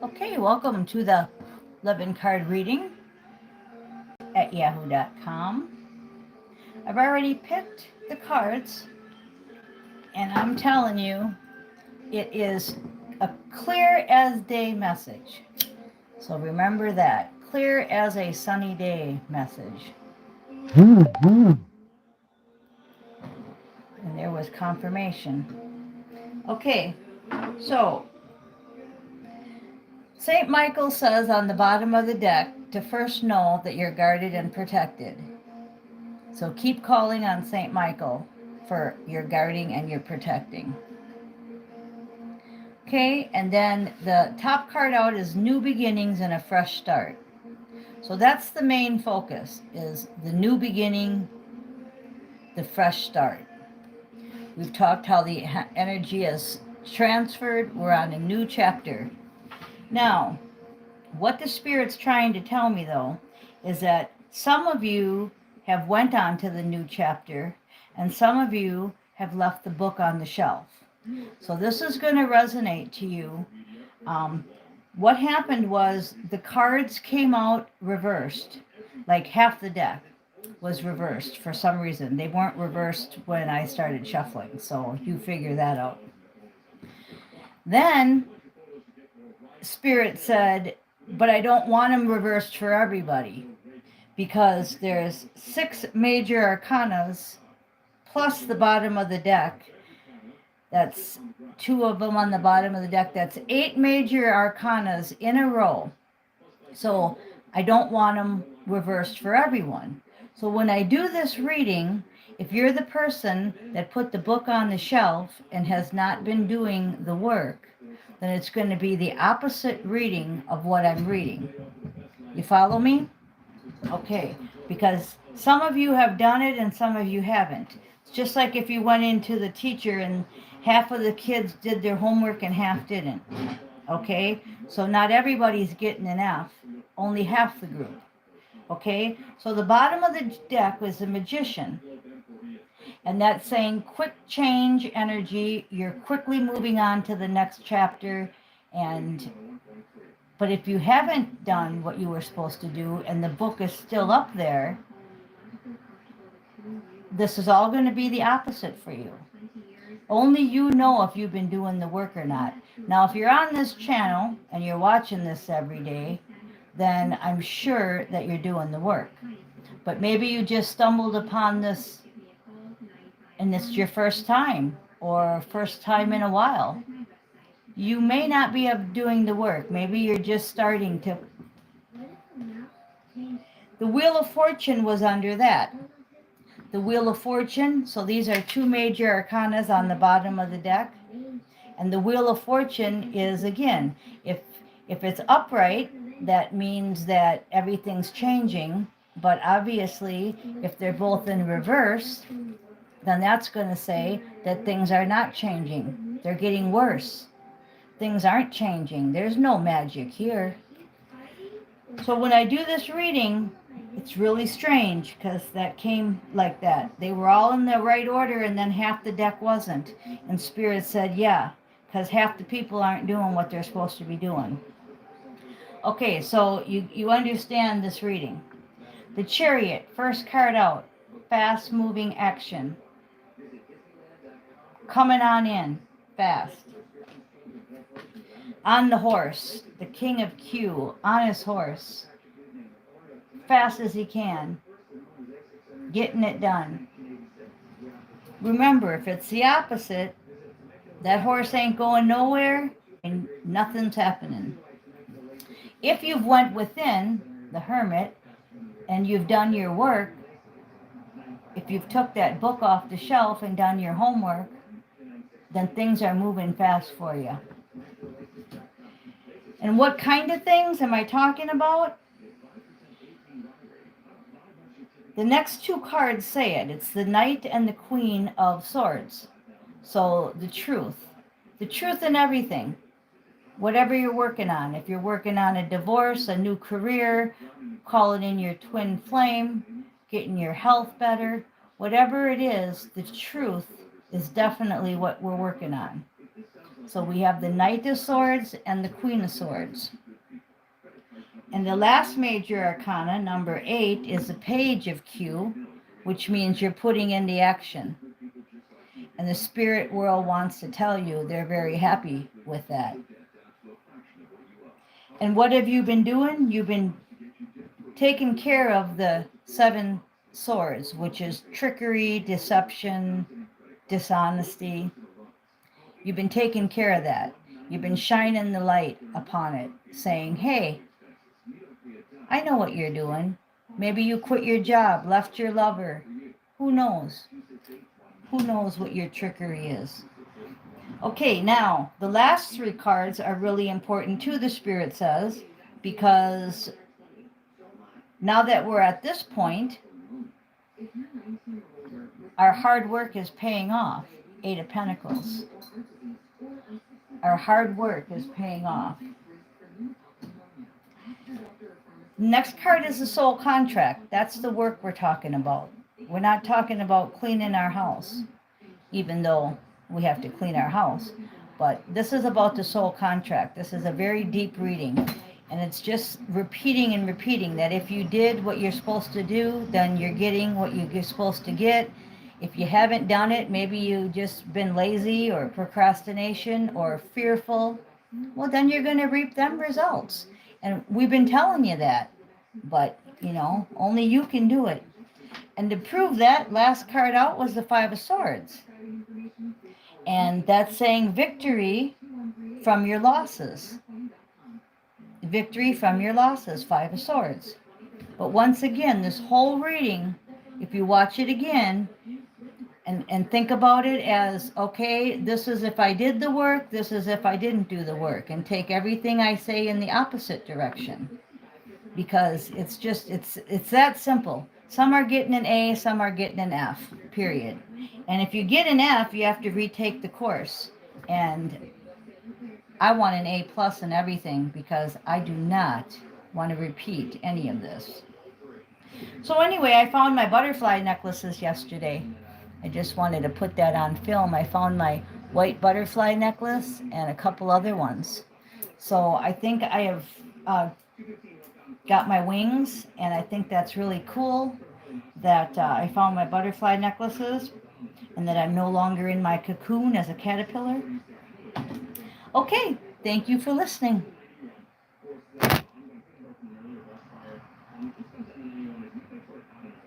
Okay, welcome to the 11 card reading at yahoo.com. I've already picked the cards, and I'm telling you, it is a clear as day message. So remember that clear as a sunny day message. And there was confirmation. Okay, so St. Michael says on the bottom of the deck to first know that you're guarded and protected. So keep calling on St. Michael for your guarding and your protecting. Okay, and then the top card out is new beginnings and a fresh start. So that's the main focus, is the new beginning, the fresh start. We've talked how the energy is transferred. We're on a new chapter. Now, what the Spirit's trying to tell me, though, is that some of you have went on to the new chapter, and some of you have left the book on the shelf. So this is going to resonate to you. What happened was the cards came out reversed, like half the deck was reversed for some reason. They weren't reversed when I started shuffling, so you figure that out. Then Spirit said, but I don't want them reversed for everybody, because there's 6 major arcanas plus the bottom of the deck. That's 2 of them on the bottom of the deck. That's 8 major arcanas in a row. So I don't want them reversed for everyone. So when I do this reading, if you're the person that put the book on the shelf and has not been doing the work, then it's going to be the opposite reading of what I'm reading. You follow me? Okay, because some of you have done it and some of you haven't. It's just like if you went into the teacher and half of the kids did their homework and half didn't. Okay, so not everybody's getting an F, only half the group. Okay, so the bottom of the deck was the Magician. And that's saying quick change energy. You're quickly moving on to the next chapter. But if you haven't done what you were supposed to do and the book is still up there, this is all going to be the opposite for you. Only you know if you've been doing the work or not. Now, if you're on this channel and you're watching this every day, then I'm sure that you're doing the work. But maybe you just stumbled upon this and it's your first time or first time in a while. You may not be doing the work. Maybe you're just starting to. The Wheel of Fortune was under that. The Wheel of Fortune, so these are 2 major arcanas on the bottom of the deck. And the Wheel of Fortune is, again, if it's upright, that means that everything's changing. But obviously, if they're both in reverse, then that's going to say that things are not changing. They're getting worse. Things aren't changing. There's no magic here. So when I do this reading, it's really strange because that came like that. They were all in the right order and then half the deck wasn't. And Spirit said, yeah, because half the people aren't doing what they're supposed to be doing. Okay, so you understand this reading. The Chariot, first card out, fast moving action. Coming on in, fast. On the horse, the King of Q, on his horse, fast as he can, getting it done. Remember, if it's the opposite, that horse ain't going nowhere and nothing's happening. If you've went within, the Hermit, and you've done your work, if you've took that book off the shelf and done your homework, then things are moving fast for you. And what kind of things am I talking about? The next 2 cards say it. It's the Knight and the Queen of Swords. So the truth in everything. Whatever you're working on. If you're working on a divorce, a new career, calling in your twin flame, getting your health better, whatever it is, the truth is definitely what we're working on. So we have the Knight of Swords and the Queen of Swords. And the last major arcana, number 8, is the Page of Q, which means you're putting into action. And the spirit world wants to tell you they're very happy with that. And what have you been doing? You've been taking care of the 7 swords, which is trickery, deception, dishonesty. You've been taking care of that. You've been shining the light upon it, saying, hey, I know what you're doing. Maybe you quit your job, left your lover. Who knows? Who knows what your trickery is? Okay, now, the last 3 cards are really important too, the Spirit says, because now that we're at this point, our hard work is paying off. 8 of Pentacles. Our hard work is paying off. Next card is the soul contract. That's the work we're talking about. We're not talking about cleaning our house, even though we have to clean our house. But this is about the soul contract. This is a very deep reading. And it's just repeating and repeating that if you did what you're supposed to do, then you're getting what you're supposed to get. If you haven't done it, maybe you've just been lazy or procrastination or fearful, well, then you're going to reap them results. And we've been telling you that. But, only you can do it. And to prove that, last card out was the 5 of Swords. And that's saying victory from your losses. Victory from your losses, 5 of Swords. But once again, this whole reading, if you watch it again and think about it as, okay, this is if I did the work, this is if I didn't do the work, and take everything I say in the opposite direction. Because it's that simple. Some are getting an A, some are getting an F, period. And if you get an F, you have to retake the course. And I want an A+ in everything because I do not want to repeat any of this. So anyway, I found my butterfly necklaces yesterday. I just wanted to put that on film. I found my white butterfly necklace and a couple other ones. So I think I have got my wings, and I think that's really cool that I found my butterfly necklaces and that I'm no longer in my cocoon as a caterpillar. Okay, thank you for listening.